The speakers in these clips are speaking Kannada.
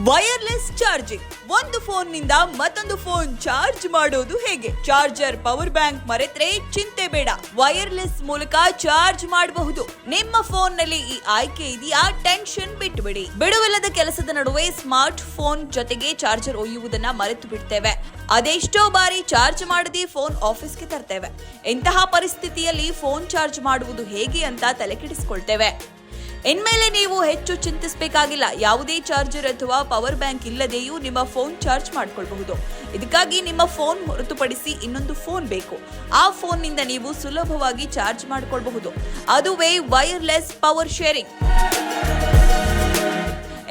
Wireless charging. ಒಂದು ಫೋನ್ ನಿಂದ ಮತ್ತೊಂದು ಫೋನ್ ಚಾರ್ಜ್ ಮಾಡೋದು ಹೇಗೆ? ಚಾರ್ಜರ್, ಪವರ್ ಬ್ಯಾಂಕ್ ಮರೆತ್ರೆ ಚಿಂತೆ ಬೇಡ, ವೈರ್ಲೆಸ್ ಮೂಲಕ ಚಾರ್ಜ್ ಮಾಡಬಹುದು. ನಿಮ್ಮ ಫೋನ್ ನಲ್ಲಿ ಈ ಆಯ್ಕೆ ಇದೆಯಾ? ಟೆನ್ಷನ್ ಬಿಟ್ಟುಬಿಡಿ. ಬಿಡುವಿಲ್ಲದ ಕೆಲಸದ ನಡುವೆ ಸ್ಮಾರ್ಟ್ ಫೋನ್ ಜೊತೆಗೆ ಚಾರ್ಜರ್ ಒಯ್ಯುವುದನ್ನ ಮರೆತು ಬಿಡ್ತೇವೆ. ಅದೆಷ್ಟೋ ಬಾರಿ ಚಾರ್ಜ್ ಮಾಡದೆ ಫೋನ್ ಆಫೀಸ್ಗೆ ತರ್ತೇವೆ. ಇಂತಹ ಪರಿಸ್ಥಿತಿಯಲ್ಲಿ ಫೋನ್ ಚಾರ್ಜ್ ಮಾಡುವುದು ಹೇಗೆ ಅಂತ ತಲೆ ಕೆಡಿಸಿಕೊಳ್ತೇವೆ. ಇನ್ಮೇಲೆ ನೀವು ಹೆಚ್ಚು ಚಿಂತಿಸಬೇಕಾಗಿಲ್ಲ. ಯಾವುದೇ ಚಾರ್ಜರ್ ಅಥವಾ ಪವರ್ ಬ್ಯಾಂಕ್ ಇಲ್ಲದೆಯೂ ನಿಮ್ಮ ಫೋನ್ ಚಾರ್ಜ್ ಮಾಡಿಕೊಳ್ಳಬಹುದು. ಇದಕ್ಕಾಗಿ ನಿಮ್ಮ ಫೋನ್ ಹೊರತುಪಡಿಸಿ ಇನ್ನೊಂದು ಫೋನ್ ಬೇಕು. ಆ ಫೋನ್ ನಿಂದ ನೀವು ಸುಲಭವಾಗಿ ಚಾರ್ಜ್ ಮಾಡಿಕೊಳ್ಳಬಹುದು. ಅದುವೇ ವೈರ್ಲೆಸ್ ಪವರ್ ಶೇರಿಂಗ್.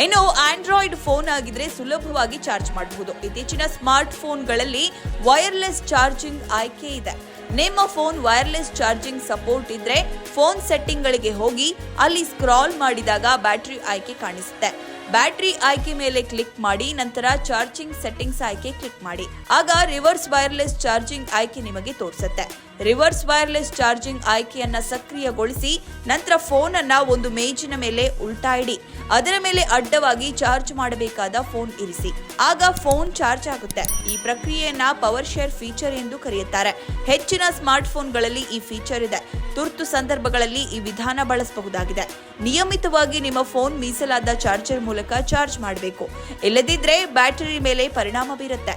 ಇನ್ನು ಆಂಡ್ರಾಯ್ಡ್ ಫೋನ್ ಆಗಿದ್ರೆ ಸುಲಭವಾಗಿ ಚಾರ್ಜ್ ಮಾಡಬಹುದು. ಇತ್ತೀಚಿನ ಸ್ಮಾರ್ಟ್ ಫೋನ್ಗಳಲ್ಲಿ ವೈರ್ಲೆಸ್ ಚಾರ್ಜಿಂಗ್ ಆಯ್ಕೆ ಇದೆ. ನಿಮ್ಮ ಫೋನ್ ವೈರ್ಲೆಸ್ ಚಾರ್ಜಿಂಗ್ ಸಪೋರ್ಟ್ ಇದ್ರೆ ಫೋನ್ ಸೆಟ್ಟಿಂಗ್ ಗಳಿಗೆ ಹೋಗಿ ಅಲ್ಲಿ ಸ್ಕ್ರಾಲ್ ಮಾಡಿದಾಗ ಬ್ಯಾಟರಿ ಆಯ್ಕೆ ಕಾಣಿಸುತ್ತೆ. ಬ್ಯಾಟರಿ ಆಯ್ಕೆ ಮೇಲೆ ಕ್ಲಿಕ್ ಮಾಡಿ ನಂತರ ಚಾರ್ಜಿಂಗ್ ಸೆಟ್ಟಿಂಗ್ಸ್ ಆಯ್ಕೆ ಕ್ಲಿಕ್ ಮಾಡಿ. ಆಗ ರಿವರ್ಸ್ ವೈರ್ಲೆಸ್ ಚಾರ್ಜಿಂಗ್ ಆಯ್ಕೆ ನಿಮಗೆ ತೋರಿಸುತ್ತೆ. ರಿವರ್ಸ್ ವೈರ್ಲೆಸ್ ಚಾರ್ಜಿಂಗ್ ಆಯ್ಕೆಯನ್ನ ಸಕ್ರಿಯಗೊಳಿಸಿ ನಂತರ ಫೋನ್ ಅನ್ನ ಒಂದು ಮೇಜಿನ ಮೇಲೆ ಉಲ್ಟಾ ಇಡಿ. ಅದರ ಮೇಲೆ ಅಡ್ಡವಾಗಿ ಚಾರ್ಜ್ ಮಾಡಬೇಕಾದ ಫೋನ್ ಇರಿಸಿ. ಆಗ ಫೋನ್ ಚಾರ್ಜ್ ಆಗುತ್ತೆ. ಈ ಪ್ರಕ್ರಿಯೆಯನ್ನ ಪವರ್ ಶೇರ್ ಫೀಚರ್ ಎಂದು ಕರೆಯುತ್ತಾರೆ. ಹೆಚ್ಚಿನ ಸ್ಮಾರ್ಟ್ ಫೋನ್ಗಳಲ್ಲಿ ಈ ಫೀಚರ್ ಇದೆ. ತುರ್ತು ಸಂದರ್ಭಗಳಲ್ಲಿ ಈ ವಿಧಾನ ಬಳಸಬಹುದಾಗಿದೆ. ನಿಯಮಿತವಾಗಿ ನಿಮ್ಮ ಫೋನ್ ಮೀಸಲಾದ ಚಾರ್ಜರ್ ಮೂಲಕ ಚಾರ್ಜ್ ಮಾಡಬೇಕು. ಇಲ್ಲದಿದ್ರೆ ಬ್ಯಾಟರಿ ಮೇಲೆ ಪರಿಣಾಮ ಬೀರುತ್ತೆ.